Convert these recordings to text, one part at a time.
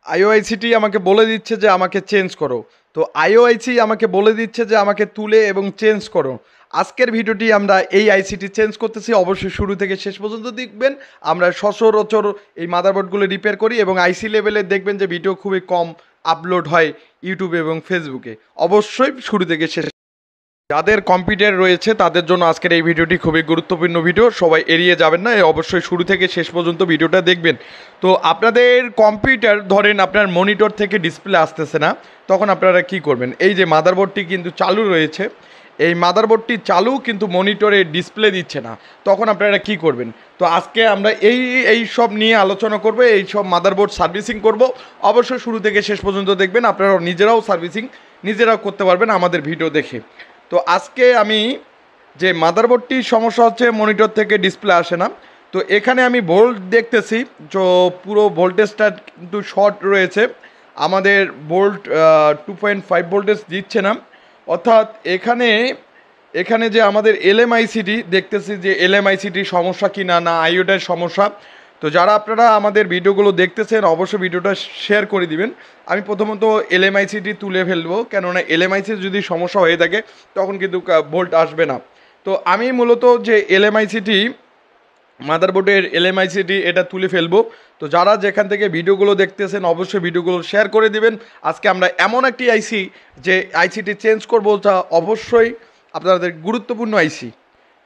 আইওআইসিটি আমাকে বলে দিচ্ছে যে আমাকে চেঞ্জ করো। তো আইওআইসি আমাকে বলে দিচ্ছে যে আমাকে তুলে এবং চেঞ্জ করো। আজকের ভিডিওটি আমরা এই আইসিটি চেঞ্জ করতেছি, অবশ্যই শুরু থেকে শেষ পর্যন্ত দেখবেন। আমরা সচরাচর এই মাদারবোর্ডগুলো রিপেয়ার করি এবং আইসি লেভেলে দেখবেন যে ভিডিও খুবই কম আপলোড হয় ইউটিউবে এবং ফেসবুকে। অবশ্যই শুরু থেকে শেষ, যাদের কম্পিউটার রয়েছে তাদের জন্য আজকের এই ভিডিওটি খুবই গুরুত্বপূর্ণ ভিডিও, সবাই এড়িয়ে যাবেন না, অবশ্যই শুরু থেকে শেষ পর্যন্ত ভিডিওটা দেখবেন। তো আপনাদের কম্পিউটার ধরেন আপনার মনিটর থেকে ডিসপ্লে আসতেছে না, তখন আপনারা কি করবেন? এই যে মাদারবোর্ডটি কিন্তু চালু রয়েছে, এই মাদারবোর্ডটি চালু কিন্তু মনিটরে ডিসপ্লে দিচ্ছে না, তখন আপনারা কি করবেন? তো আজকে আমরা এই সব নিয়ে আলোচনা করব, এই সব মাদারবোর্ড সার্ভিসিং করব। অবশ্যই শুরু থেকে শেষ পর্যন্ত দেখবেন, আপনারা নিজেরাও সার্ভিসিং নিজেরাও করতে পারবেন আমাদের ভিডিও দেখে। তো আজকে আমি যে মাদারবোর্ডটির সমস্যা হচ্ছে মনিটর থেকে ডিসপ্লে আসে না। তো এখানে আমি ভোল্ট দেখতেছি, তো পুরো ভোল্টেজটা কিন্তু শর্ট রয়েছে, আমাদের ভোল্ট 2.5 ভোল্টেজ দিচ্ছে না। অর্থাৎ এখানে এখানে যে আমাদের এলএমআইসিটি দেখতেছি যে এলএমআইসিটির সমস্যা কি না, না আইওটার সমস্যা। তো যারা আপনারা আমাদের ভিডিওগুলো দেখতেছেন অবশ্যই ভিডিওটা শেয়ার করে দিবেন। আমি প্রথমত এলএমআইসিটি তুলে ফেলবো, কেননা এলএমআইসির যদি সমস্যা হয়ে থাকে তখন কিন্তু ভোল্ট আসবে না। তো আমি মূলত যে এলএমআইসিটি মাদারবোর্ডের এলএমআইসিটি এটা তুলে ফেলবো। তো যারা যেখান থেকে ভিডিওগুলো দেখতেছেন অবশ্যই ভিডিওগুলো শেয়ার করে দিবেন। আজকে আমরা এমন একটি আইসি যে আইসিটি চেঞ্জ করবো, যা অবশ্যই আপনাদের গুরুত্বপূর্ণ আইসি।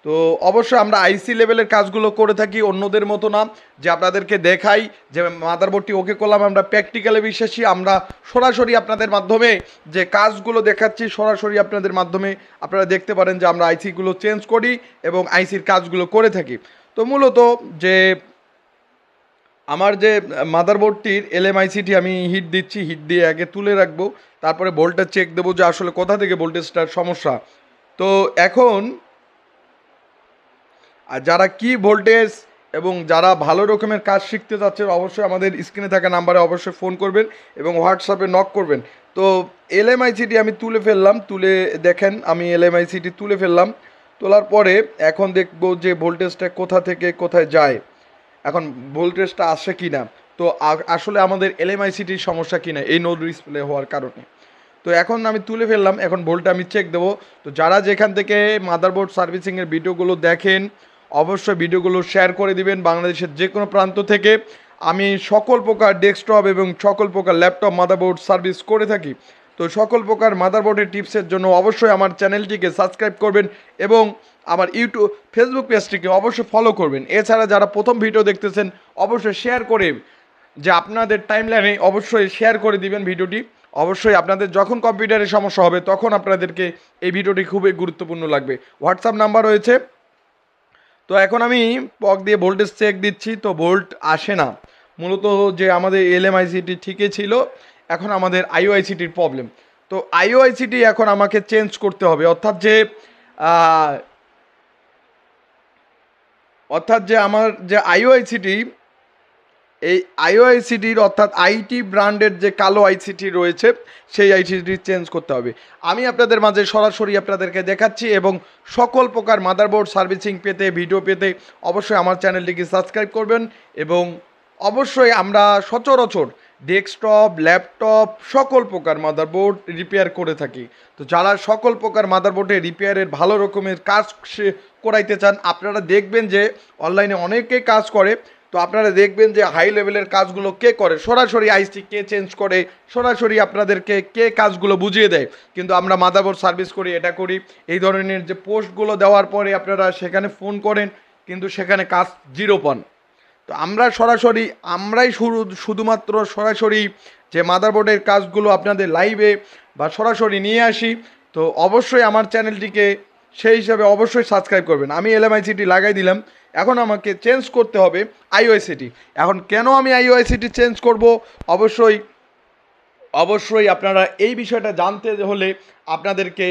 তো অবশ্যই আমরা আইসি লেভেলের কাজগুলো করে থাকি, অন্যদের মতো না যে আপনাদেরকে দেখাই যে মাদারবোর্ডটি ওকে করলাম। আমরা প্র্যাকটিক্যালে বিশ্বাসী, আমরা সরাসরি আপনাদের মাধ্যমে যে কাজগুলো দেখাচ্ছি সরাসরি আপনাদের মাধ্যমে আপনারা দেখতে পারেন যে আমরা আইসিগুলো চেঞ্জ করি এবং আইসির কাজগুলো করে থাকি। তো মূলত যে আমার যে মাদারবোর্ডটির এলএমআইসিটি আমি হিট দিচ্ছি, হিট দিয়ে আগে তুলে রাখবো, তারপরে ভোল্টেজ চেক দেবো যে আসলে কোথা থেকে ভোল্টেজটার সমস্যা। তো এখন আর যারা কি ভোল্টেজ এবং যারা ভালো রকমের কাজ শিখতে চাচ্ছেন অবশ্যই আমাদের স্ক্রিনে থাকা নাম্বারে অবশ্যই ফোন করবেন এবং হোয়াটসঅ্যাপে নক করবেন। তো এলএমআইসিটি আমি তুলে ফেললাম, তুলে দেখেন আমি এলএমআইসিটি তুলে ফেললাম। তোলার পরে এখন দেখব যে ভোল্টেজটা কোথা থেকে কোথায় যায়, এখন ভোল্টেজটা আসে কি না। তো আসলে আমাদের এলএমআইসিটির সমস্যা কি না এই নো ডিসপ্লে হওয়ার কারণে। তো এখন আমি তুলে ফেললাম, এখন ভোল্টটা আমি চেক দেবো। তো যারা যেখান থেকে মাদারবোর্ড সার্ভিসিংয়ের ভিডিওগুলো দেখেন অবশ্যই ভিডিওগুলো শেয়ার করে দিবেন। বাংলাদেশের যে কোনো প্রান্ত থেকে আমি সকল প্রকার ডেস্কটপ এবং সকল প্রকার ল্যাপটপ মাদারবোর্ড সার্ভিস করে থাকি। তো সকল প্রকার মাদারবোর্ডের টিপসের জন্য অবশ্যই আমার চ্যানেলটিকে সাবস্ক্রাইব করবেন এবং আমার ইউটিউব ফেসবুক পেজটিকে অবশ্যই ফলো করবেন। এছাড়া যারা প্রথম ভিডিও দেখতেছেন অবশ্যই শেয়ার করে যে আপনাদের টাইমলাইনে অবশ্যই শেয়ার করে দিবেন ভিডিওটি। অবশ্যই আপনাদের যখন কম্পিউটারের সমস্যা হবে তখন আপনাদেরকে এই ভিডিওটি খুবই গুরুত্বপূর্ণ লাগবে। হোয়াটসঅ্যাপ নাম্বার রয়েছে। তো এখন আমি পক দিয়ে ভোল্টেজ চেক দিচ্ছি, তো ভোল্ট আসে না। মূলত যে আমাদের এলএমআইসিটি ঠিকই ছিল, এখন আমাদের আইওআইসিটির প্রবলেম। তো আইওআইসিটি এখন আমাকে চেঞ্জ করতে হবে, আহ, অর্থাৎ যে আমার যে আইওআইসিটি, এই আইওআইসিটির অর্থাৎ আইটি ব্র্যান্ডের যে কালো আইসিটি রয়েছে সেই আইসিটি চেঞ্জ করতে হবে। আমি আপনাদের মাঝে সরাসরি আপনাদেরকে দেখাচ্ছি এবং সকল প্রকার মাদারবোর্ড সার্ভিসিং পেতে ভিডিও পেতে অবশ্যই আমার চ্যানেলটিকে সাবস্ক্রাইব করবেন। এবং অবশ্যই আমরা সচরাচর ডেস্কটপ ল্যাপটপ সকল প্রকার মাদারবোর্ড রিপেয়ার করে থাকি। তো যারা সকল প্রকার মাদারবোর্ডে রিপেয়ারের ভালো রকমের কাজ করাইতে চান আপনারা দেখবেন যে অনলাইনে অনেকে কাজ করে। তো আপনারা দেখবেন যে হাই লেভেলের কাজগুলো কে করে, সরাসরি আইসি কে চেঞ্জ করে, সরাসরি আপনাদেরকে কে কাজগুলো বুঝিয়ে দেয়। কিন্তু আমরা মাদারবোর্ড সার্ভিস করি, এটা করি, এই ধরনের যে পোস্টগুলো দেওয়ার পরে আপনারা সেখানে ফোন করেন কিন্তু সেখানে কাজ জিরো পান। তো আমরা সরাসরি শুধুমাত্র সরাসরি যে মাদারবোর্ডের কাজগুলো আপনাদের লাইভে বা সরাসরি নিয়ে আসি। তো অবশ্যই আমার চ্যানেলটিকে সেই হিসাবে অবশ্যই সাবস্ক্রাইব করবেন। আমি এলএমআইসিটি লাগাই দিলাম, এখন আমাকে চেঞ্জ করতে হবে আইওআইসিটি। এখন কেন আমি আইওআইসিটি চেঞ্জ করব, অবশ্যই অবশ্যই আপনারা এই বিষয়টা জানতে হলে আপনাদেরকে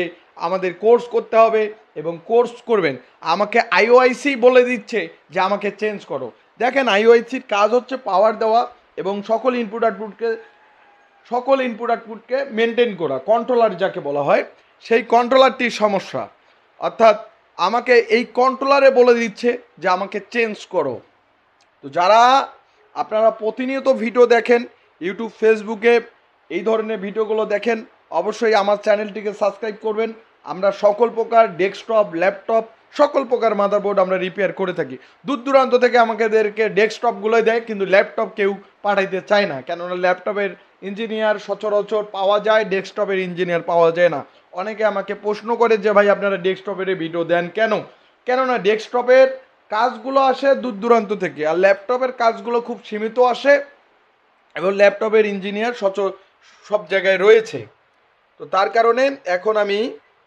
আমাদের কোর্স করতে হবে এবং কোর্স করবেন। আমাকে আইওআইসি বলে দিচ্ছে যে আমাকে চেঞ্জ করো। দেখেন আইওআইসির কাজ হচ্ছে পাওয়ার দেওয়া এবং সকল ইনপুট আউটপুটকে মেনটেন করা, কন্ট্রোলার যাকে বলা হয় সেই কন্ট্রোলারটির সমস্যা। অর্থাৎ আমাকে এই কন্ট্রোলারে বলে দিচ্ছে যে আমাকে চেঞ্জ করো। তো যারা আপনারা প্রতিনিয়ত ভিডিও দেখেন ইউটিউব ফেসবুকে এই ধরনের ভিডিওগুলো দেখেন, অবশ্যই আমার চ্যানেলটিকে সাবস্ক্রাইব করবেন। আমরা সকল প্রকার ডেস্কটপ, ল্যাপটপ, সকল প্রকার মাদারবোর্ড আমরা রিপেয়ার করে থাকি। দূর দূরান্ত থেকে আমাদেরকে ডেস্কটপগুলোই দেয়, কিন্তু ল্যাপটপ কেউ পাঠাইতে চায় না, কেননা ল্যাপটপের ইঞ্জিনিয়ার সচরাচর পাওয়া যায়, ডেস্কটপের ইঞ্জিনিয়ার পাওয়া যায় না। অনেকে আমাকে প্রশ্ন করে যে ভাই আপনারা ডেস্কটপের ভিডিও দেন কেন? কেননা ডেস্কটপের কাজগুলো আসে দূর দূরান্ত থেকে, আর ল্যাপটপের কাজগুলো খুব সীমিত আসে, এবং ল্যাপটপের ইঞ্জিনিয়ার সব জায়গায় রয়েছে। তো তার কারণে এখন আমি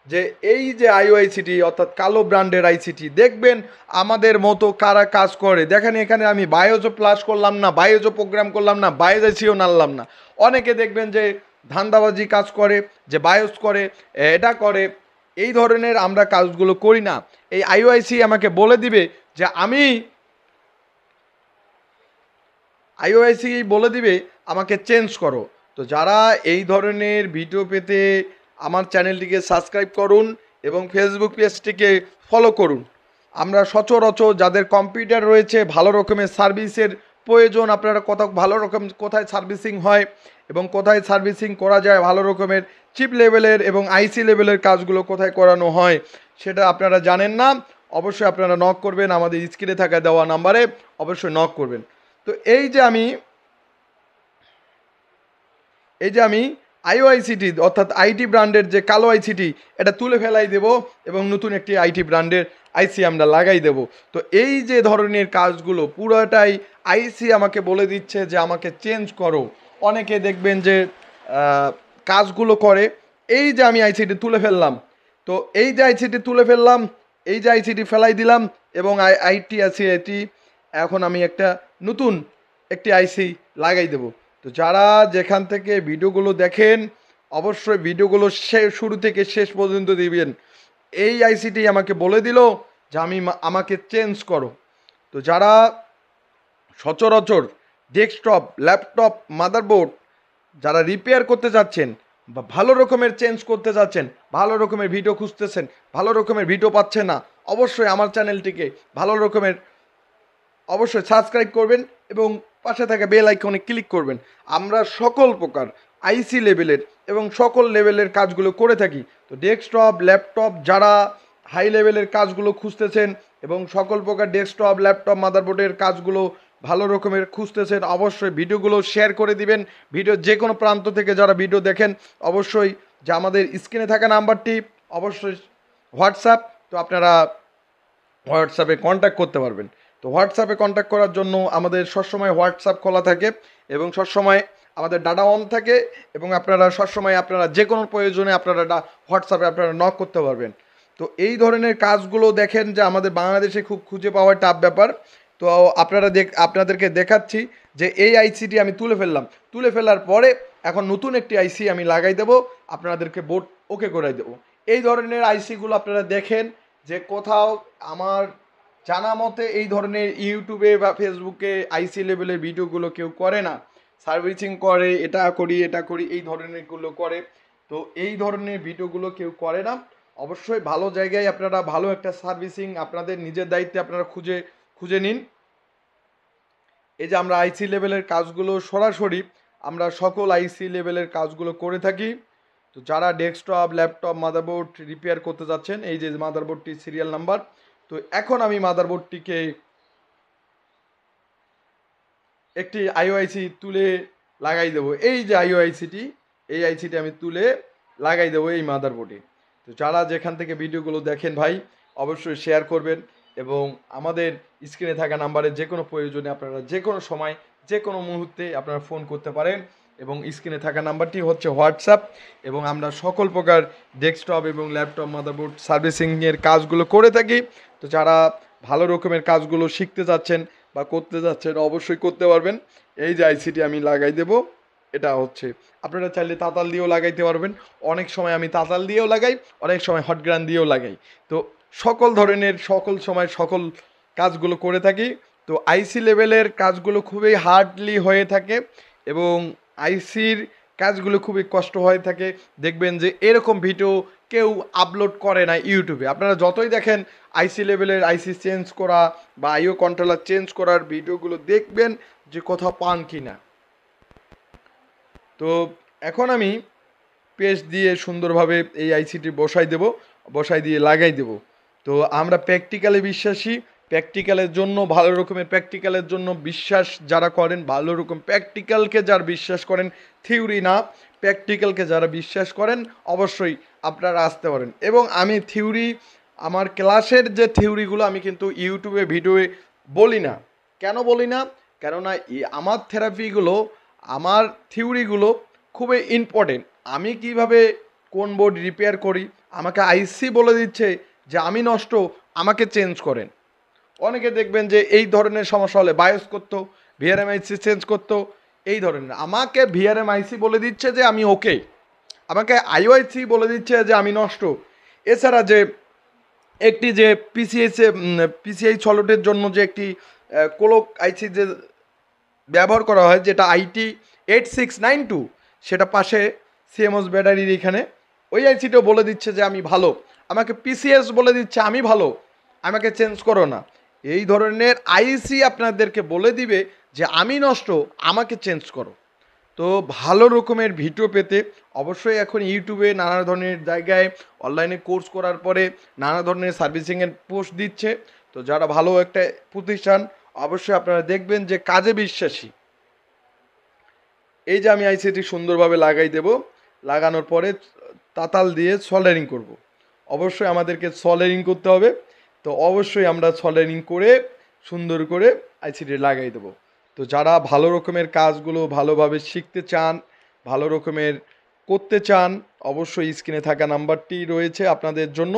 যে এই যে আইওআইসিটি অর্থাৎ কালো ব্র্যান্ডের আইসিটি দেখবেন আমাদের মতো কারা কাজ করে দেখেন। এখানে আমি বায়োজো প্লাস করলাম না, বায়োজো প্রোগ্রাম করলাম না, বায়োজেসিও নাড়লাম না। অনেকে দেখবেন যে ধান্দাবাজি কাজ করে, যে বায়োস করে, এটা করে, এই ধরনের আমরা কাজগুলো করি না। এই আইওআইসি আমাকে বলে দিবে যে আইওআইসি বলে দিবে আমাকে চেঞ্জ করো। তো যারা এই ধরনের ভিডিও পেতে আমার চ্যানেলটিকে সাবস্ক্রাইব করুন এবং ফেসবুক পেজটিকে ফলো করুন। আমরা সচরাচর যাদের কম্পিউটার রয়েছে, ভালো রকমের সার্ভিসের প্রয়োজন, আপনারা ভালো রকম কোথায় সার্ভিসিং হয় এবং কোথায় সার্ভিসিং করা যায়, ভালো রকমের চিপ লেভেলের এবং আইসি লেভেলের কাজগুলো কোথায় করানো হয় সেটা আপনারা জানেন না, অবশ্যই আপনারা নক করবেন আমাদের স্ক্রিনে থাকা দেওয়া নাম্বারে, অবশ্যই নক করবেন। তো এই যে আমি আইওআইসিটি অর্থাৎ আইটি ব্র্যান্ডের যে কালো আইসিটি এটা তুলে ফেলাই দেব এবং নতুন একটি আইটি ব্র্যান্ডের আইসি আমরা লাগাই দেব। তো এই যে ধরনের কাজগুলো পুরোটাই আইসি আমাকে বলে দিচ্ছে যে আমাকে চেঞ্জ করো। অনেকে দেখবেন যে কাজগুলো করে, এই যে আমি আইসিটি তুলে ফেললাম, তো এই যে আইসিটি তুলে ফেললাম, এই যে আইসিটি ফেলাই দিলাম এবং আইটি এখন আমি একটা নতুন একটি আইসি লাগাই দেব। তো যারা যেখান থেকে ভিডিওগুলো দেখেন অবশ্যই ভিডিওগুলো শুরু থেকে শেষ পর্যন্ত দিবেন। এই আইসিটি আমাকে বলে দিল যে আমাকে চেঞ্জ করো। তো যারা সচরাচর ডেস্কটপ, ল্যাপটপ, মাদারবোর্ড যারা রিপেয়ার করতে যাচ্ছেন বা ভালো রকমের চেঞ্জ করতে যাচ্ছেন, ভালো রকমের ভিডিও খুঁজতেছেন, ভালো রকমের ভিডিও পাচ্ছেন না, অবশ্যই আমার চ্যানেলটিকে ভালো রকমের অবশ্যই সাবস্ক্রাইব করবেন এবং পাশে থাকা বেল আইকনে ক্লিক করবেন। আমরা সকল প্রকার আইসি লেভেলের এবং সকল লেভেলের কাজগুলো করে থাকি। তো ডেস্কটপ, ল্যাপটপ যারা হাই লেভেলের কাজগুলো খুঁজতেছেন এবং সকল প্রকার ডেস্কটপ, ল্যাপটপ, মাদারবোর্ডের কাজগুলো ভালো রকমের খুঁজতেছেন, অবশ্যই ভিডিওগুলো শেয়ার করে দিবেন। ভিডিও যে কোনো প্রান্ত থেকে যারা ভিডিও দেখেন অবশ্যই যে আমাদের স্ক্রিনে থাকা নাম্বারটি অবশ্যই হোয়াটসঅ্যাপ, তো আপনারা হোয়াটসঅ্যাপে কন্ট্যাক্ট করতে পারবেন। তো হোয়াটসঅ্যাপে কন্ট্যাক্ট করার জন্য আমাদের সবসময় হোয়াটসঅ্যাপ খোলা থাকে এবং সবসময় আমাদের ডাটা অন থাকে, এবং আপনারা সবসময় আপনারা যে কোনো প্রয়োজনে আপনারা হোয়াটসঅ্যাপে আপনারা নক করতে পারবেন। তো এই ধরনের কাজগুলো দেখেন যে আমাদের বাংলাদেশে খুব খুঁজে পাওয়া টাফ ব্যাপার। তো আপনাদেরকে দেখাচ্ছি যে এই আইসিটি আমি তুলে ফেলার পরে এখন নতুন একটি আইসি আমি লাগাই দেবো, আপনাদেরকে বোর্ড ওকে করাই দেবো। এই ধরনের আইসিগুলো আপনারা দেখেন যে কোথাও আমার জানা মতে এই ধরনের ইউটিউবে বা ফেসবুকে আইসি লেভেলের ভিডিওগুলো কেউ করে না, সার্ভিসিং করে, এটা করি এই ধরনেরগুলো করে। তো এই ধরনের ভিডিওগুলো কেউ করে না। অবশ্যই ভালো জায়গায় আপনারা ভালো একটা সার্ভিসিং আপনাদের নিজের দায়িত্বে আপনারা খুঁজে নিন। এই যে আমরা আইসি লেভেলের কাজগুলো সরাসরি আমরা সকল আইসি লেভেলের কাজগুলো করে থাকি। তো যারা ডেস্কটপ, ল্যাপটপ, মাদারবোর্ড রিপেয়ার করতে যাচ্ছেন, এই যে মাদারবোর্ডটি সিরিয়াল নাম্বার। তো এখন আমি মাদারবোর্ডটিকে একটি আইওআইসি তুলে লাগাই দেবো। এই যে এই আইসিটি আমি তুলে লাগাই দেবো এই মাদারবোর্ডে। তো যারা যেখান থেকে ভিডিওগুলো দেখেন ভাই অবশ্যই শেয়ার করবেন এবং আমাদের স্ক্রিনে থাকা নাম্বারে যে কোনো প্রয়োজনে আপনারা যে কোনো সময় যে কোনো মুহূর্তে আপনারা ফোন করতে পারেন, এবং স্ক্রিনে থাকা নাম্বারটি হচ্ছে হোয়াটসঅ্যাপ, এবং আমরা সকল প্রকার ডেস্কটপ এবং ল্যাপটপ, মাদারবোর্ড সার্ভিসিংয়ের কাজগুলো করে থাকি। তো যারা ভালো রকমের কাজগুলো শিখতে যাচ্ছেন বা করতে যাচ্ছেন অবশ্যই করতে পারবেন। এই যে আইসিটি আমি লাগাই দেব, এটা হচ্ছে আপনারা চাইলে তাতাল দিয়েও লাগাইতে পারবেন। অনেক সময় আমি তাতাল দিয়েও লাগাই, অনেক সময় হট গ্রান দিয়েও লাগাই। তো সকল ধরনের সকল সময় সকল কাজগুলো করে থাকি। তো আইসি লেভেলের কাজগুলো খুবই হার্ডলি হয়ে থাকে এবং আইসির কাজগুলো খুবই কষ্ট হয়ে থাকে। দেখবেন যে এরকম ভিডিও কেউ আপলোড করে না ইউটিউবে। আপনারা যতই দেখেন আইসি লেভেলের আইসি চেঞ্জ করা বা আইও কন্ট্রোলার চেঞ্জ করার ভিডিওগুলো দেখবেন যে কোথাও পান কি না। তো এখন আমি পেস্ট দিয়ে সুন্দরভাবে এই আইসিটি বসাই দিয়ে লাগাই দেব। তো আমরা প্র্যাকটিক্যালে বিশ্বাসী, প্র্যাকটিক্যালের জন্য ভালো রকমের প্র্যাকটিক্যালের জন্য বিশ্বাস যারা করেন, ভালো রকম প্র্যাকটিক্যালকে যারা বিশ্বাস করেন, থিওরি না প্র্যাকটিক্যালকে যারা বিশ্বাস করেন, অবশ্যই আপনারা আসতে পারেন। এবং আমি থিওরি, আমার ক্লাসের যে থিওরিগুলো আমি কিন্তু ইউটিউবে ভিডিওয়ে বলি না। কেন বলি না? কেননা আমার থেরাপিগুলো, আমার থিওরিগুলো খুবই ইম্পর্টেন্ট। আমি কিভাবে কোন বোর্ড রিপেয়ার করি, আমাকে আইসি বলে দিচ্ছে যে আমি নষ্ট, আমাকে চেঞ্জ করেন। অনেকে দেখবেন যে এই ধরনের সমস্যা হলে বায়োস করতো, ভিআরএম আইসি চেঞ্জ করতো, এই ধরনের। আমাকে ভিআরএম আইসি বলে দিচ্ছে যে আমি ওকে, আমাকে আইওআইসি বলে দিচ্ছে যে আমি নষ্ট। এছাড়া যে একটি যে পিসিআই সলটের জন্য যে একটি কোলক আইসি যে ব্যবহার করা হয়, যেটা IT8692, সেটা পাশে সিএমওস ব্যাটারির এখানে ওই আইসিটাও বলে দিচ্ছে যে আমি ভালো, আমাকে পিসিএস বলে দিচ্ছে আমি ভালো, আমাকে চেঞ্জ করো না। এই ধরনের আইসি আপনাদেরকে বলে দিবে যে আমি নষ্ট, আমাকে চেঞ্জ করো। তো ভালো রকমের ভিডিও পেতে অবশ্যই এখন ইউটিউবে নানা ধরনের জায়গায় অনলাইনে কোর্স করার পরে নানা ধরনের সার্ভিসিংয়ের পোস্ট দিচ্ছে। তো যারা ভালো একটা প্রতিষ্ঠান, অবশ্যই আপনারা দেখবেন যে কাজে বিশ্বাসী। এই যে আমি আইসিটি সুন্দরভাবে লাগাই দেব, লাগানোর পরে তাতাল দিয়ে সল্ডারিং করব। অবশ্যই আমাদেরকে সল্ডারিং করতে হবে। তো অবশ্যই আমরা সল্ডারিং করে সুন্দর করে আইসিটি লাগাই দেবো। তো যারা ভালো রকমের কাজগুলো ভালোভাবে শিখতে চান, ভালো রকমের করতে চান, অবশ্যই স্ক্রিনে থাকা নাম্বারটি রয়েছে আপনাদের জন্য।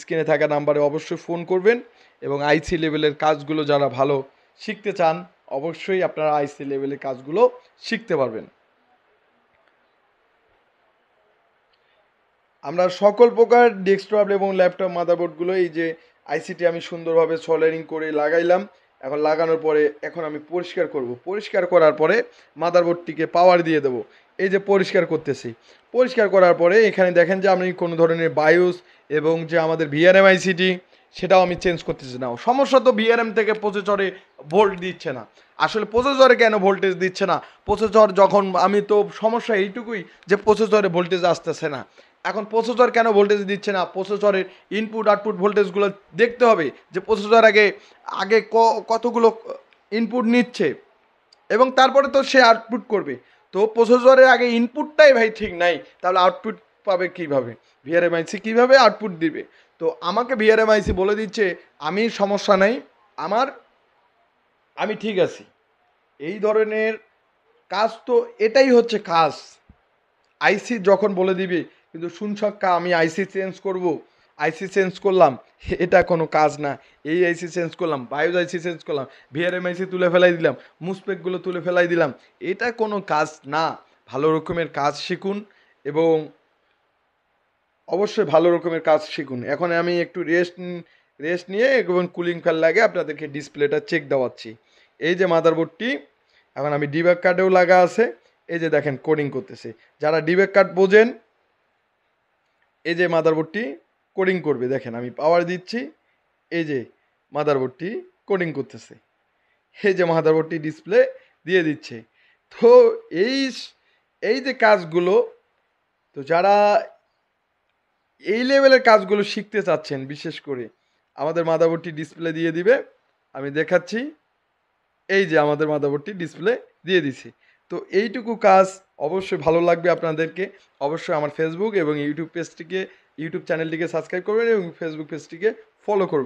স্ক্রিনে থাকা নাম্বারে অবশ্যই ফোন করবেন এবং আইসি লেভেলের কাজগুলো যারা ভালো শিখতে চান, অবশ্যই আপনারা আইসি লেভেলের কাজগুলো শিখতে পারবেন। আমরা সকল প্রকার ডেস্কটপ এবং ল্যাপটপ মাদারবোর্ডগুলো, এই যে আইসিটি আমি সুন্দরভাবে সল্ডারিং করে লাগাইলাম। এখন লাগানোর পরে এখন আমি পরিষ্কার করব। পরিষ্কার করার পরে মাদারবোর্ডটিকে পাওয়ার দিয়ে দেবো। এই যে পরিষ্কার করতেছি, পরিষ্কার করার পরে এখানে দেখেন যে আমি কোনো ধরনের বায়োস এবং যে আমাদের ভিআরএম আইসিটি, সেটাও আমি চেঞ্জ করতেছি না। সমস্যা তো ভিআরএম থেকে প্রসেসরে ভোল্ট দিচ্ছে না। আসলে প্রসেসরে কেন ভোল্টেজ দিচ্ছে না? প্রসেসর যখন, আমি তো সমস্যা এইটুকুই যে প্রসেসরে ভোল্টেজ আসতেছে না। এখন প্রসেসর কেন ভোল্টেজ দিচ্ছে না? প্রসেসরের ইনপুট আউটপুট ভোল্টেজগুলো দেখতে হবে যে প্রসেসর আগে আগে কতগুলো ইনপুট নিচ্ছে এবং তারপরে তো সে আউটপুট করবে। তো প্রসেসরের আগে ইনপুটটাই ভাই ঠিক নাই, তাহলে আউটপুট পাবে কীভাবে? ভিআরএমআইসি কীভাবে আউটপুট দিবে? তো আমাকে ভিআরএমআইসি বলে দিচ্ছে আমি সমস্যা নাই, আমি ঠিক আছি। এই ধরনের কাজ, তো এটাই হচ্ছে কাজ। আইসি যখন বলে দিবে, কিন্তু শুনছক্কা আমি আইসি চেঞ্জ করব, আইসি চেঞ্জ করলাম, এটা কোনো কাজ না। এই আইসি চেঞ্জ করলাম, বায়োস আইসি চেঞ্জ করলাম, ভিআরএম আইসি তুলে ফেলাই দিলাম, মুসপেকগুলো তুলে ফেলাই দিলাম, এটা কোনো কাজ না। ভালো রকমের কাজ শিখুন এবং অবশ্যই ভালো রকমের কাজ শিখুন। এখন আমি একটু রেস্ট নিয়ে এবং কুলিং ফ্যান লাগে আপনাদেরকে ডিসপ্লেটা চেক দেওয়াচ্ছি। এই যে মাদারবোর্ডটি, এখন আমি ডিব্যাক কার্ডেও লাগা আছে, এই যে দেখেন কোডিং করতেছে। যারা ডিব্যাক কার্ড বোঝেন, এই যে মাদারবোর্ডটি কোডিং করবে, দেখেন আমি পাওয়ার দিচ্ছি, এই যে মাদারবোর্ডটি কোডিং করতেছে, এই যে মাদারবোর্ডটি ডিসপ্লে দিয়ে দিচ্ছে। তো এই এই যে কাজগুলো, তো যারা এই লেভেলের কাজগুলো শিখতে চাচ্ছেন, বিশেষ করে আমাদের মাদারবোর্ডটি ডিসপ্লে দিয়ে দিবে, আমি দেখাচ্ছি। এই যে আমাদের মাদারবোর্ডটি ডিসপ্লে দিয়ে দিছি। তো এইটুকু কাজ অবশ্যই ভালো লাগবে আপনাদেরকে। অবশ্যই আমার ফেসবুক এবং ইউটিউব চ্যানেলটিকে সাবস্ক্রাইব করবেন এবং ফেসবুক পেজটিকে ফলো করবেন।